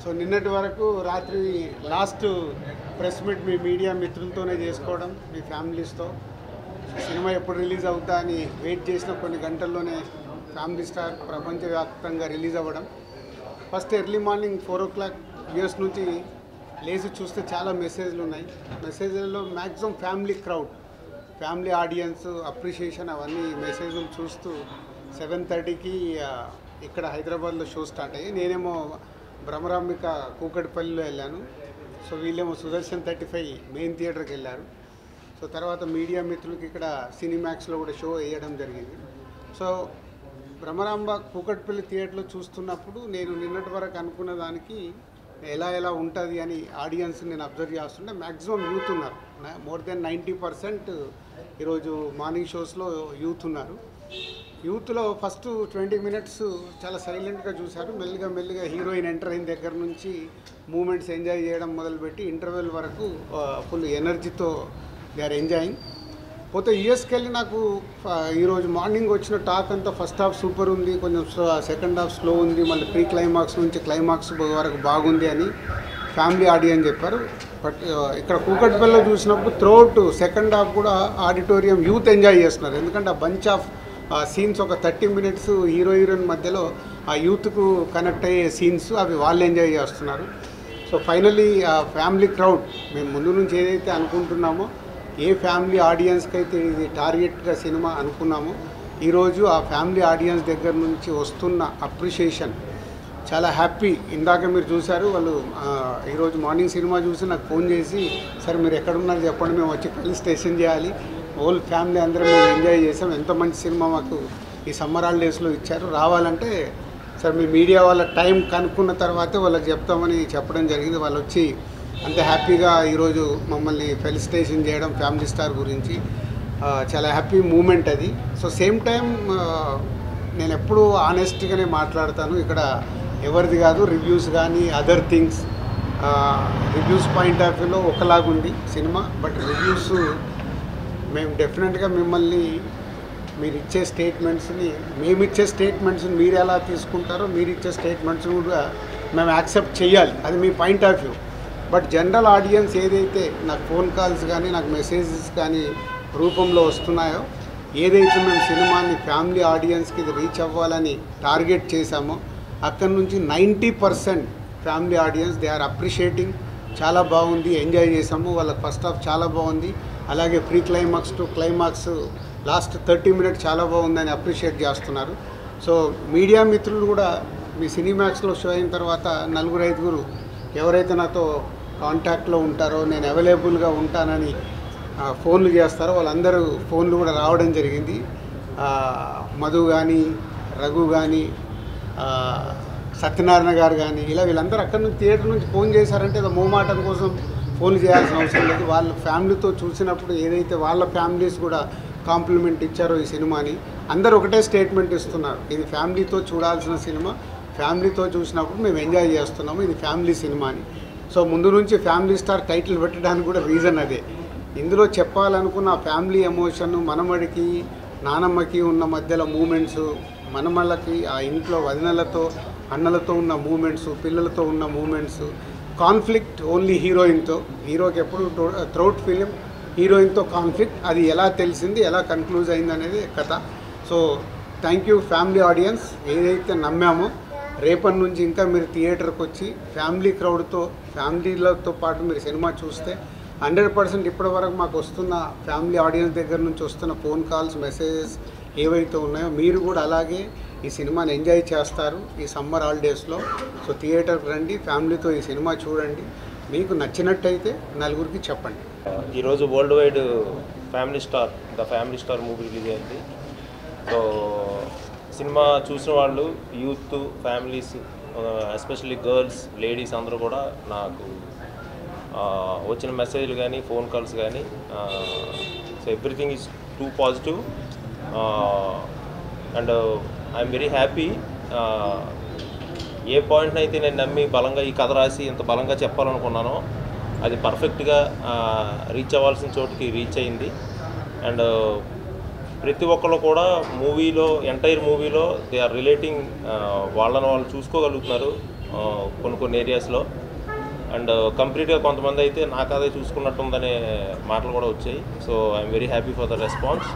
So నిన్నటి వరకు రాత్రి last press meet me media మిత్రులతోనే చేసుకోవడం, మీ ఫ్యామిలీస్తో సినిమా ఎప్పుడు రిలీజ్ అవుతా అని వెయిట్ చేసిన కొన్ని గంటల్లోనే ఫ్యామిలీ స్టార్ ప్రపంచవ్యాప్తంగా రిలీజ్ అవ్వడం. First early morning 4 o'clock US నుంచి లేచి చూస్తే చాలా మెసేజ్లు ఉన్నాయి. మెసేజ్లలో maximum family crowd, family audience appreciation అవన్నీ మెసేజ్లు చూస్తూ 7:30కి ఇక్కడ హైదరాబాద్లో షో స్టార్ట్ అయ్యి నేనేమో భ్రమరాంబిక కూకట్పల్లిలో వెళ్ళాను. సో వీళ్ళేమో సుదర్శన్ 35 మెయిన్ థియేటర్కి వెళ్ళారు. సో తర్వాత మీడియా మిత్రులకి ఇక్కడ సినిమాక్స్లో కూడా షో వేయడం జరిగింది. సో భ్రమరాంబ కూకట్పల్లి థియేటర్లో చూస్తున్నప్పుడు నేను నిన్నటి వరకు అనుకున్న దానికి ఎలా ఉంటుంది అని ఆడియన్స్ నేను అబ్జర్వ్ చేస్తుంటే మ్యాక్సిమం యూత్ ఉన్నారు. మోర్ దెన్ 90% ఈరోజు మార్నింగ్ షోస్లో యూత్ ఉన్నారు. యూత్లో ఫస్ట్ 20 minutes చాలా సైలెంట్గా చూశారు. మెల్లిగా హీరోయిన్ ఎంటర్ అయిన దగ్గర నుంచి మూమెంట్స్ ఎంజాయ్ చేయడం మొదలుపెట్టి ఇంటర్వెల్ వరకు ఫుల్ ఎనర్జీతో దే ఆర్ ఎంజాయింగ్. పోతే యూఎస్కి వెళ్ళి నాకు ఈరోజు మార్నింగ్ వచ్చిన టాక్ అంతా ఫస్ట్ హాఫ్ సూపర్ ఉంది, కొంచెం సెకండ్ హాఫ్ స్లో ఉంది, మళ్ళీ ప్రీ క్లైమాక్స్ నుంచి క్లైమాక్స్ వరకు బాగుంది అని ఫ్యామిలీ ఆడియన్స్ చెప్పారు. బట్ ఇక్కడ కూకట్పల్లిలో చూసినప్పుడు త్రూఅవుట్ సెకండ్ హాఫ్ కూడా ఆడిటోరియం యూత్ ఎంజాయ్ చేస్తున్నారు. ఎందుకంటే ఆ బంచ్ ఆఫ్ సీన్స్ ఒక 30 minutes హీరోయిన్ మధ్యలో ఆ యూత్కు కనెక్ట్ అయ్యే సీన్స్ అవి వాళ్ళు ఎంజాయ్ చేస్తున్నారు. సో ఫైనల్లీ ఆ ఫ్యామిలీ క్రౌడ్ మేము ముందు నుంచి ఏదైతే అనుకుంటున్నామో, ఏ ఫ్యామిలీ ఆడియన్స్కి అయితే ఇది టార్గెట్గా సినిమా అనుకున్నామో, ఈరోజు ఆ ఫ్యామిలీ ఆడియన్స్ దగ్గర నుంచి వస్తున్న అప్రిషియేషన్ చాలా హ్యాపీ. ఇందాక మీరు చూశారు, వాళ్ళు ఈరోజు మార్నింగ్ సినిమా చూసి నాకు ఫోన్ చేసి, సార్ మీరు ఎక్కడున్నారు చెప్పండి, మేము వచ్చి కలిసి స్టేషన్ చేయాలి, హోల్ ఫ్యామిలీ అందరం మేము ఎంజాయ్ చేసాం, ఎంత మంచి సినిమా మాకు ఈ సమ్మర్ హాలిడేస్లో ఇచ్చారు, రావాలంటే సార్ మీ మీడియా వాళ్ళ టైం కనుక్కున్న తర్వాతే వాళ్ళకి చెప్తామని చెప్పడం జరిగింది. వాళ్ళు వచ్చి అంత హ్యాపీగా ఈరోజు మమ్మల్ని ఫెలిసిటేషన్ చేయడం ఫ్యామిలీ స్టార్ గురించి చాలా హ్యాపీ మూమెంట్ అది. సో సేమ్ టైం నేను ఎప్పుడూ ఆనెస్ట్గానే మాట్లాడతాను. ఇక్కడ ఎవరిది కాదు, రివ్యూస్ కానీ other things, reviews point of వ్యూలో ఒకలాగుంది సినిమా. బట్ రివ్యూస్ మేము డెఫినెట్గా మిమ్మల్ని మీరు ఇచ్చే స్టేట్మెంట్స్ని, మేమిచ్చే స్టేట్మెంట్స్ని మీరు ఎలా తీసుకుంటారో మీరు ఇచ్చే స్టేట్మెంట్స్ని కూడా మేము యాక్సెప్ట్ చేయాలి, అది మీ point of view. But general audience ఏదైతే నాకు ఫోన్ కాల్స్ కానీ నాకు మెసేజెస్ కానీ రూపంలో వస్తున్నాయో, ఏదైతే మేము సినిమాని ఫ్యామిలీ ఆడియన్స్కి ఇది రీచ్ అవ్వాలని టార్గెట్ చేశామో, అక్కడి నుంచి 90% family audience they are appreciating. చాలా బాగుంది, ఎంజాయ్ చేసాము, వాళ్ళకి ఫస్ట్ హాఫ్ చాలా బాగుంది, అలాగే pre climax to climax last 30 minutes చాలా బాగుందని అప్రిషియేట్ చేస్తున్నారు. సో మీడియా మిత్రులు కూడా మీ సినిమాక్స్లో షో అయిన తర్వాత 4-5 ఎవరైతే నాతో కాంటాక్ట్లో ఉంటారో, నేను అవైలబుల్గా ఉంటానని ఫోన్లు చేస్తారో, వాళ్ళందరూ ఫోన్లు కూడా రావడం జరిగింది. మధు కానీ, రఘు కానీ, సత్యనారాయణ గారు కానీ, ఇలా వీళ్ళందరూ అక్కడి నుంచి థియేటర్ నుంచి ఫోన్ చేశారంటే అది మోమాటం కోసం ఫోన్లు చేయాల్సిన అవసరం లేదు. వాళ్ళ ఫ్యామిలీతో చూసినప్పుడు ఏదైతే వాళ్ళ ఫ్యామిలీస్ కూడా కాంప్లిమెంట్ ఇచ్చారో ఈ సినిమాని, అందరూ ఒకటే స్టేట్మెంట్ ఇస్తున్నారు, ఇది ఫ్యామిలీతో చూడాల్సిన సినిమా, ఫ్యామిలీతో చూసినప్పుడు మేము ఎంజాయ్ చేస్తున్నాము, ఇది ఫ్యామిలీ సినిమా అని. సో ముందు నుంచి ఫ్యామిలీ స్టార్ టైటిల్ పెట్టడానికి కూడా రీజన్ అదే. ఇందులో చెప్పాలనుకున్న ఫ్యామిలీ ఎమోషన్, మనమడికి నానమ్మకి ఉన్న మధ్యలో మూమెంట్స్, మనమళ్ళకి ఆ ఇంట్లో వదినలతో అన్నలతో ఉన్న మూమెంట్స్, పిల్లలతో ఉన్న మూమెంట్స్, కాన్ఫ్లిక్ట్ ఓన్లీ హీరోయిన్తో, హీరోకి ఎప్పుడు త్రూఅవుట్ ఫిలిం హీరోయిన్తో కాన్ఫ్లిక్ట్, అది ఎలా తెలిసింది, ఎలా కన్క్లూజ్ అయింది అనేది కథ. So thank you family audience, ఏదైతే నమ్మామో రేపటి నుంచి ఇంకా మీరు థియేటర్కి వచ్చి ఫ్యామిలీ క్రౌడ్తో, ఫ్యామిలీలతో పాటు మీరు సినిమా చూస్తే 100% ఇప్పటి వరకు మాకు వస్తున్న ఫ్యామిలీ ఆడియన్స్ దగ్గర నుంచి వస్తున్న ఫోన్ కాల్స్, మెసేజెస్ ఏవైతే ఉన్నాయో, మీరు కూడా అలాగే ఈ సినిమాని ఎంజాయ్ చేస్తారు ఈ సమ్మర్ హాలిడేస్లో. సో థియేటర్కి రండి, ఫ్యామిలీతో ఈ సినిమా చూడండి, మీకు నచ్చినట్టయితే 4 చెప్పండి. ఈరోజు world wide the family star movie release అయింది. సో సినిమా చూసిన వాళ్ళు, youth, families, especially girls, ladies అందరూ కూడా నాకు వచ్చిన మెసేజ్లు కానీ, ఫోన్ కాల్స్ కానీ, so everything is too positive and I'm very happy. ఏ పాయింట్ని అయితే నేను నమ్మి బలంగా ఈ కథ రాసి ఇంత బలంగా చెప్పాలనుకున్నానో అది పర్ఫెక్ట్గా రీచ్ అవ్వాల్సిన చోటుకి రీచ్ అయింది. అండ్ ప్రతి ఒక్కళ్ళు కూడా మూవీలో, ఎంటైర్ మూవీలో దే ఆర్ రిలేటింగ్, వాళ్ళని వాళ్ళు చూసుకోగలుగుతున్నారు. కొన్ని ఏరియాస్లో. అండ్ కంప్లీట్గా కొంతమంది అయితే నాకు అదే చూసుకున్నట్టుందనే మాటలు కూడా వచ్చాయి. So I'm very happy for the response.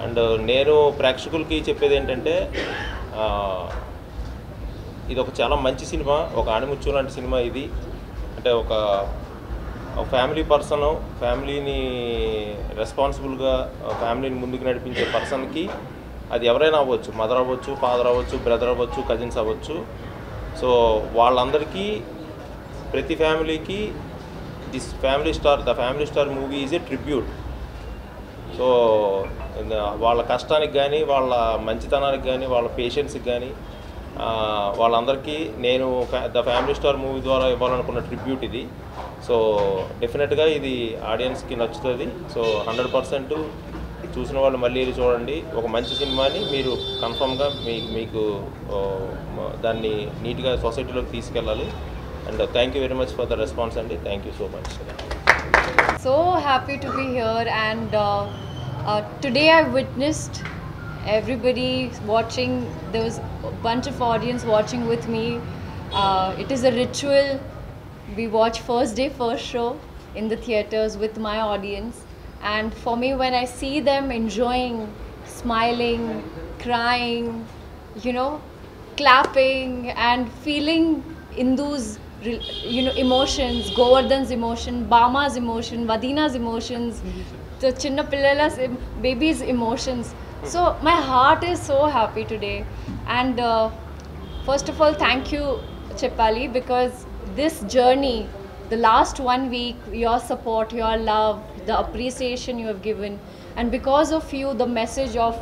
And నేను ప్రేక్షకులకి చెప్పేది ఏంటంటే, ఇది ఒక చాలా మంచి సినిమా, ఒక ఆణిముత్యం లాంటి సినిమా ఇది. అంటే ఒక ఫ్యామిలీ పర్సన్, ఫ్యామిలీని రెస్పాన్సిబుల్గా ఫ్యామిలీని ముందుకు నడిపించే పర్సన్కి అది ఎవరైనా అవ్వచ్చు, మదర్ అవ్వచ్చు, ఫాదర్ అవ్వచ్చు, బ్రదర్ అవ్వచ్చు, కజిన్స్ అవ్వచ్చు. సో వాళ్ళందరికీ, ప్రతి ఫ్యామిలీకి the family star movie is a tribute. So వాళ్ళ కష్టానికి కానీ, వాళ్ళ మంచితనానికి కానీ, వాళ్ళ పేషెన్స్కి కానీ, వాళ్ళందరికీ నేను ద ఫ్యామిలీ స్టార్ మూవీ ద్వారా ఇవ్వాలనుకున్న ట్రిబ్యూట్ ఇది. సో డెఫినెట్గా ఇది ఆడియన్స్కి నచ్చుతుంది. సో 100% చూసిన వాళ్ళు మళ్ళీ చూడండి. ఒక మంచి సినిమాని మీరు కన్ఫర్మ్గా మీకు దాన్ని నీట్గా సొసైటీలోకి తీసుకెళ్ళాలి. And thank you very much for the response అండి. Thank you so much. So happy to be here, and today I witnessed everybody watching. There was a bunch of audience watching with me. It is a ritual. We watch first day, first show in the theatres with my audience, and for me, when I see them enjoying, smiling, crying, clapping and feeling Indu's emotions, Govardhan's emotion, Bama's emotion, Vadina's emotions, the Chinna Pillala's baby's emotions. So my heart is so happy today. And first of all, thank you, Cheppali, because this journey, the last 1 week, your support, your love, the appreciation you have given, and because of you, the message of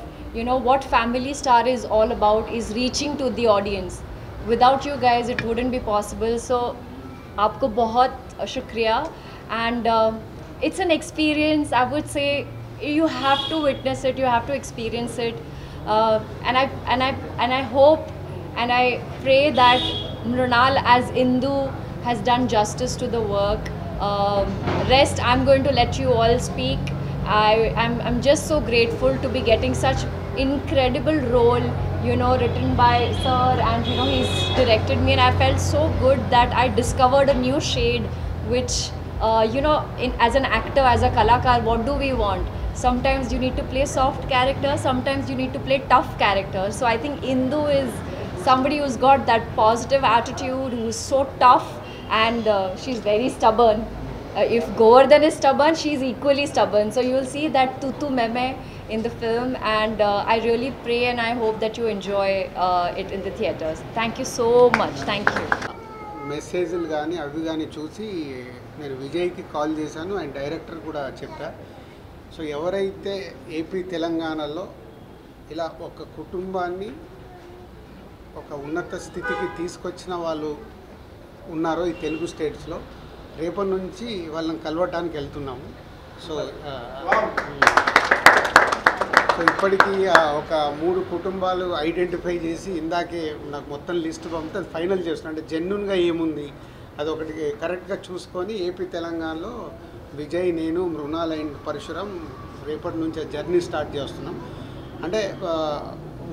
what Family Star is all about is reaching to the audience. Without you guys, it wouldn't be possible. So, aapko bahut shukriya. And it's an experience. I would say you have to witness it. You have to experience it. And I hope and I pray that Mrunal as Indu has done justice to the work. Rest, I'm going to let you all speak. I'm just so grateful to be getting such incredible role, written by sir, and he's directed me, and I felt so good that I discovered a new shade, which as an actor, as a kalakar, what do we want? Sometimes you need to play soft characters, sometimes you need to play tough characters. So I think Indu is somebody who's got that positive attitude, who's so tough, and she's very stubborn. If Govardhan is stubborn, she's equally stubborn. So you'll see that tutu meme in the film, and I really pray and I hope that you enjoy it in the theatres. Thank you so much. Thank you. మెసేజ్లు కానీ అవి కానీ చూసి నేను విజయ్కి call చేశాను, and director కూడా చెప్పా. సో ఎవరైతే ఏపీ తెలంగాణలో ఇలా ఒక కుటుంబాన్ని ఒక ఉన్నత స్థితికి తీసుకొచ్చిన వాళ్ళు ఉన్నారో ఈ తెలుగు స్టేట్స్లో, రేపటి నుంచి వాళ్ళని కలవటానికి వెళ్తున్నాము. సో ఇప్పటికీ ఒక 3 కుటుంబాలు ఐడెంటిఫై చేసి ఇందాకే నాకు మొత్తం లిస్ట్ పంపితే అది ఫైనల్ చేస్తున్నాను. అంటే జెన్యున్గా ఏముంది అదొకటి కరెక్ట్గా చూసుకొని ఏపీ తెలంగాణలో విజయ్, నేను, మృణాల్ అండ్ పరశురామ్ రేపటి నుంచి జర్నీ స్టార్ట్ చేస్తున్నాం. అంటే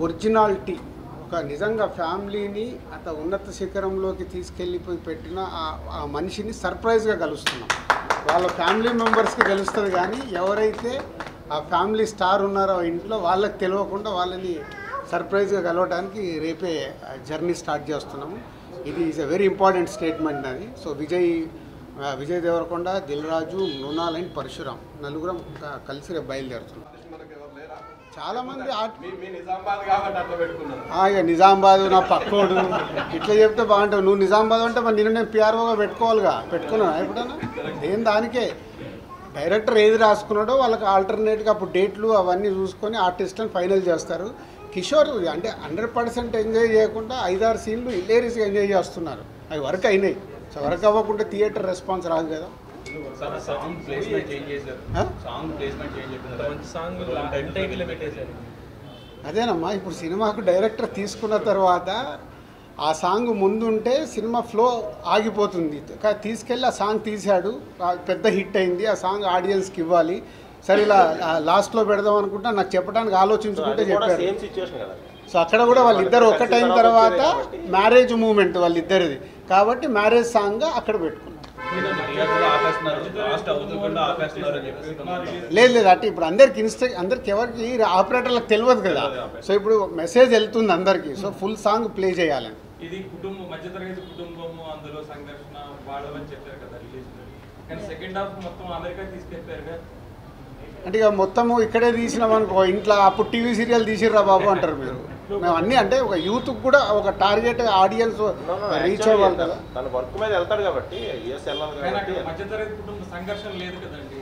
ఒరిజినాలిటీ, ఒక నిజంగా ఫ్యామిలీని అంత ఉన్నత శిఖరంలోకి తీసుకెళ్ళిపోయి పెట్టిన ఆ మనిషిని సర్ప్రైజ్గా కలుస్తున్నాం. వాళ్ళ ఫ్యామిలీ మెంబర్స్కి తెలుస్తుంది, కానీ ఎవరైతే ఆ ఫ్యామిలీ స్టార్ ఉన్నారో ఇంట్లో వాళ్ళకి తెలియకుండా వాళ్ళని సర్ప్రైజ్గా కలవడానికి రేపే జర్నీ స్టార్ట్ చేస్తున్నాము. ఇది is a very important statement అది. సో విజయ్ దేవరకొండ, దిల్ రాజు, మృణాల్ అండ్ పరశురామ్ నలుగురం కలిసి రేపు బయలుదేరుతున్నాం. చాలామంది ఇక నిజామాబాద్ నా పక్కోడు ఇట్లా చెప్తే బాగుంటావు. నువ్వు నిజామాబాద్ అంటే మరి నిన్ను నేను పిఆర్ఓగా పెట్టుకోవాలిగా, పెట్టుకున్నాను ఎప్పుడన్నా? దేని దానికే డైరెక్టర్ ఏది రాసుకున్నాడో వాళ్ళకి ఆల్టర్నేట్గా అప్పుడు డేట్లు అవన్నీ చూసుకొని ఆర్టిస్ట్ని ఫైనల్ చేస్తారు. కిషోర్ అంటే 100% ఎంజాయ్ చేయకుండా 5-6 సీన్లు హిలేరియస్గా ఎంజాయ్ చేస్తున్నారు. అవి వర్క్ అయినాయి. సో వర్క్ అవ్వకుండా థియేటర్ రెస్పాన్స్ రాదు కదా. అదేనమ్మా, ఇప్పుడు సినిమాకు డైరెక్టర్ తీసుకున్న తర్వాత ఆ సాంగ్ ముందుంటే సినిమా ఫ్లో ఆగిపోతుంది. కానీ తీసుకెళ్ళి ఆ సాంగ్ తీశాడు, పెద్ద హిట్ అయింది. ఆ సాంగ్ ఆడియన్స్కి ఇవ్వాలి. సరే ఇలా లాస్ట్లో పెడదాం అనుకుంటా నాకు చెప్పడానికి ఆలోచించుకుంటే చెప్పారు. సో అక్కడ కూడా వాళ్ళిద్దరు ఒకటైన తర్వాత మ్యారేజ్ మూమెంట్ వాళ్ళిద్దరిది కాబట్టి మ్యారేజ్ సాంగ్గా అక్కడ పెట్టుకున్నాం. లేదు అంటే ఇప్పుడు అందరికి ఎవరికి ఆపరేటర్లకు తెలియదు కదా, సో ఇప్పుడు మెసేజ్ వెళ్తుంది అందరికి, సో ఫుల్ సాంగ్ ప్లే చేయాలని. ఇది కుటుంబం, మధ్యతరగతి కుటుంబము, అందులో సంఘర్షణ వాడవని చెప్పారు కదా రిలీజ్, కానీ సెకండ్ హాఫ్ మొత్తం అమెరికా తీసుకెళ్ళారు కదా. అంటే ఇక మొత్తము ఇక్కడే తీసినాం అనుకో, ఇంట్లో అప్పుడు టీవీ సీరియల్ తీసిర్రా బాబు అంటారు మీరు. మేము అన్నీ అంటే ఒక యూత్ కూడా ఒక టార్గెట్ ఆడియన్స్ రీచ్ అవ్వాలి కదా. తన వర్క్ మీద వెళ్తాడు కాబట్టి యూఎస్ వెళ్ళాలి కాబట్టి. మధ్యతరగతి కుటుంబ సంఘర్షణ లేదు కదండి,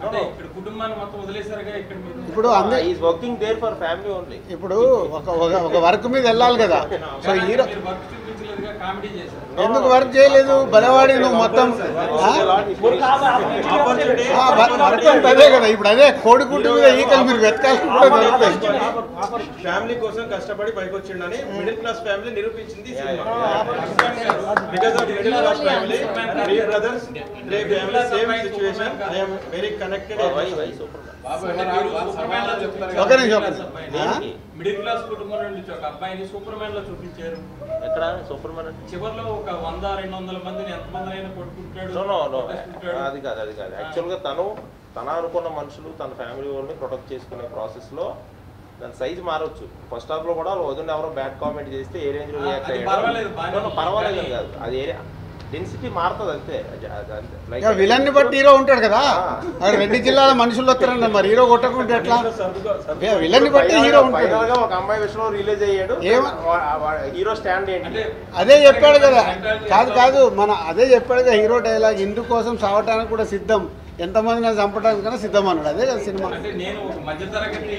అంటే ఇక్కడ కుటుంబాన్ని మొత్తం వదిలేసారుగా. ఇక్కడ ఇప్పుడు is working there for family only. ఇప్పుడు ఒక వర్క్ మీద వెళ్ళాలి కదా. సో హీరో వర్క్ చూపించలేదుగా, కామెడీ చేశారు. ఎందుకు వర్క్ చేయలేదు? బలవాడి నువ్వు మొత్తం వర్క్ అంటే అదే కదా. ఇప్పుడు అదే కోడిగుడ్డు మీద ఈకలు మీరు వెతకాల్సి కూడా దొరుకుతాయి. ఫ్యామిలీ కోసం కష్టపడి పైకి వచ్చిండని మిడిల్ క్లాస్ ఫ్యామిలీ నిరూపించింది because of middle class family, three brothers, three family, same situation. I am very connected. Middle class కుటుంబం నుంచి ఒక అబ్బాయిని సూపర్ మ్యాన్ లో చూపించారు. ఎక్కడ సూపర్ మ్యాన్ చివరిలో ఒక 100-200 మందిని ఎంతమందినైనా కొట్టుకుంటాడు. అది కాదు యాక్చువల్గా తన అనుకున్న మనుషులు తన ఫ్యామిలీ వాళ్ళని ప్రొటెక్ట్ చేసుకునే ప్రాసెస్లో దాని సైజ్ మారవచ్చు. ఫస్ట్ హాఫ్లో కూడా వదిన ఎవరో బ్యాడ్ కామెంట్ చేస్తే ఏ రేంజ్లో రియాక్ట్ అయ్యాడు పర్వాలేదు కాదు, అది డెన్సిటీ మారుతుంది అంతే. విలన్ని బట్టి హీరో ఉంటాడు కదా, రెండు జిల్లాల మనుషులు వస్తారండి, మరి హీరో కొట్టకుంటే ఎట్లా? విలన్ని బట్టి హీరో ఉంటాడు. ఒక అమ్మాయి విషయంలో రిలీజ్ అయ్యాడు, హీరో స్టాండ్ ఏంటి అదే చెప్పాడు కదా. కాదు అదే చెప్పాడు కదా హీరో డైలాగ్, ఇందుకోసం సావటానికి కూడా సిద్ధం, ఎంతమందిని చంపడానికైనా సిద్ధం అన్నాడు. అదే కదా సినిమా. అంటే నేను ఒక మధ్యతరగతి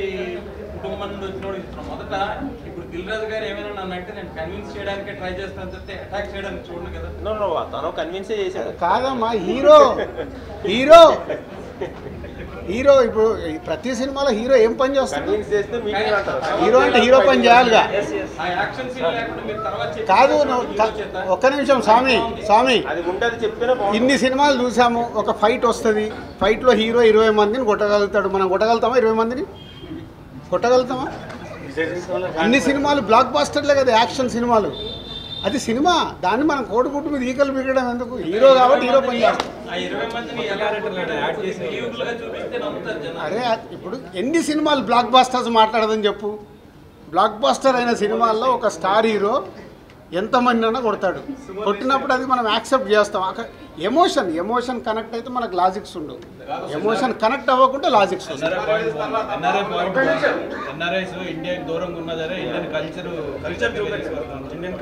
కుటుంబం నుండి వచ్చినోడు మొదట ఇప్పుడు దిల్ రాజు గారు ఏమైనా నన్ను అంటే నేను కన్విన్స్ చేయడానికి ట్రై చేస్తాను తప్పితే అటాక్ చేయడానికి చూడను కదా. తను కన్విన్స్ చేశాడు కాదమ్మా. హీరో ఇప్పుడు ప్రతి సినిమాలో హీరో ఏం పని చేస్తాడు? హీరో అంటే హీరో పని చేయాలిగా. కాదు ఒక్క నిమిషం స్వామి, ఇన్ని సినిమాలు చూసాము, ఒక ఫైట్ వస్తుంది, ఫైట్లో హీరో 20 మందిని కొట్టగలుగుతాడు. మనం కొట్టగలుగుతామా? 20 మందిని కొట్టగలుగుతామా? అన్ని సినిమాలు బ్లాక్ బాస్టర్లే కదా, యాక్షన్ సినిమాలు. అది సినిమా, దాన్ని మనం కోడిగుడ్డు మీద ఈకలు బిగడం ఎందుకు? హీరో కాబట్టి హీరో పని చేస్తాం. అరే ఇప్పుడు ఎన్ని సినిమాలు బ్లాక్ బాస్టర్స్ మాట్లాడదని చెప్పు. బ్లాక్ బాస్టర్ అయిన సినిమాల్లో ఒక స్టార్ హీరో ఎంతమంది అన్నా కొడతాడు. కొట్టినప్పుడు అది మనం యాక్సెప్ట్ చేస్తాం. ఎమోషన్ కనెక్ట్ అయితే మనకు లాజిక్స్ ఉండవు, ఎమోషన్ కనెక్ట్ అవ్వకుండా లాజిక్స్ వస్తాయి.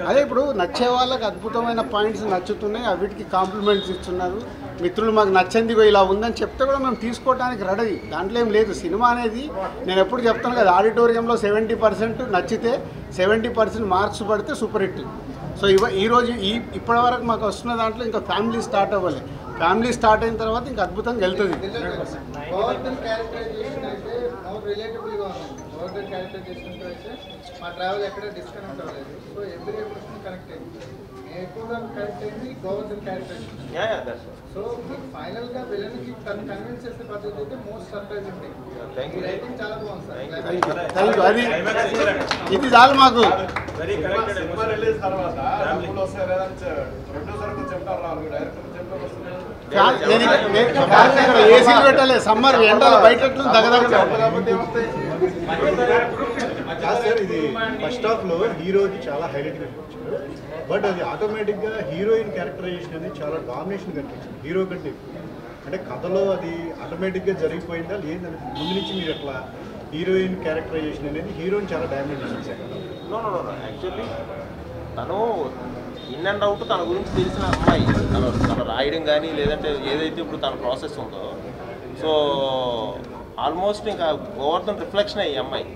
అదే ఇప్పుడు నచ్చే వాళ్ళకి అద్భుతమైన పాయింట్స్ నచ్చుతున్నాయి, అవిటికి కాంప్లిమెంట్స్ ఇస్తున్నారు. మిత్రులు మాకు నచ్చింది ఇలా ఉందని చెప్తే కూడా మేము తీసుకోవడానికి రెడీ, దాంట్లో ఏం లేదు. సినిమా అనేది నేను ఎప్పుడు చెప్తాను కదా, ఆడిటోరియంలో 70% నచ్చితే 70% మార్క్స్ పడితే సూపర్ హిట్. సో ఈరోజు ఇప్పటి వరకు మాకు వస్తున్న దాంట్లో ఇంకా ఫ్యామిలీ స్టార్ట్ అవ్వాలి. ఫ్యామిలీ స్టార్ట్ అయిన తర్వాత ఇంకా అద్భుతంగా వెళ్తుంది. మా ట్రావెల్ ఎక్కడ డిస్కనెక్ట్ అవ్వలేదు. సో ఎవ్రీ ఎమోషన్ కనెక్ట్ అయింది. ఎక్కువగా కనెక్ట్ అయింది గోవర్ధన్ క్యారెక్టర్. సో మీకు ఫైనల్ గా విలన్కి కన్విన్స్ చేసే పద్ధతి అయితే మోస్ట్ సర్ప్రైజ్ ఉంటాయి. రైటింగ్ చాలా బాగుంది సార్. అది ఇది చాలు మాకు. ఏసీలు పెట్టాలి, సమ్మర్ ఎండలు బయట ఇది ఫస్ట్ హాఫ్ లో హీరోకి చాలా హైలైట్ కనిపించింది, బట్ అది ఆటోమేటిక్గా హీరోయిన్ క్యారెక్టరైజేషన్ అనేది చాలా డామినేషన్ కనిపించింది హీరో కంటే. అంటే కథలో అది ఆటోమేటిక్గా జరిగిపోయిందా లేదని ముందు నుంచి మీరు ఎట్లా హీరోయిన్ క్యారెక్టరైజేషన్ అనేది హీరోయిన్ చాలా డామినేట్ చేశారు. యాక్చువల్లీ తను ఇన్ అండ్ అవుట్ తన గురించి తెలిసిన అమ్మాయి, తను రాయడం కానీ లేదంటే ఏదైతే ఇప్పుడు తన ప్రాసెస్ ఉందో, సో ఆల్మోస్ట్ ఇంకా గోవర్ధన్ రిఫ్లెక్షన్ అయ్యి అమ్మాయి.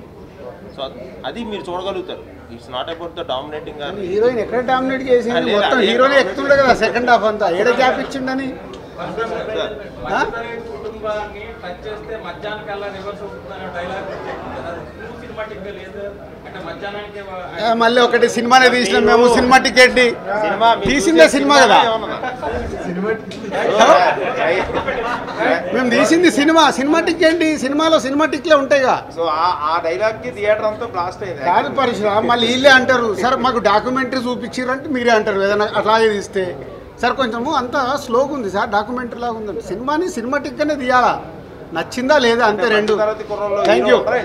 సో అది మీరు చూడగలుగుతారు. It's not about the dominating. Heroine ఎక్కడ డామినేట్ చేసింది? మొత్తం హీరోనే ఎక్కుతుండే కదా సెకండ్ హాఫ్ అంతా. ఏడ గ్యాప్ ఇచ్చిండని మధ్యతరగతి కుటుంబాన్ని టచ్ చేస్తే మధ్యాహ్నం కల్లా రివర్స్ అవుతుందనే డైలాగ్ సినిమాటిక్ గా లేదు అంటే మధ్యాహ్నానికి మళ్ళీ ఒకటి సినిమానే తీసినాం మేము, సినిమా టికెట్ తీసిందే సినిమా కదా, మేము తీసింది సినిమా, సినిమాటిక్ ఏంటి, సినిమాలో సినిమాటిక్లే ఉంటాయిగా. సో ఆ డైలాగ్ కి థియేటర్ అంతా బ్లాస్ట్ అయింది. కాదు పరిశ్రమ మళ్ళీ వీళ్ళే అంటారు సార్ మాకు డాక్యుమెంటరీ చూపించారంటే మీరే అంటారు ఏదైనా అట్లాగే తీస్తే సార్ కొంచెము అంతా స్లోగా ఉంది సార్, డాక్యుమెంటరీ లాగా ఉందండి. సినిమాని సినిమాటిక్గానే తీయాలా, నచ్చిందా లేదా అంతే రెండు. Thank you.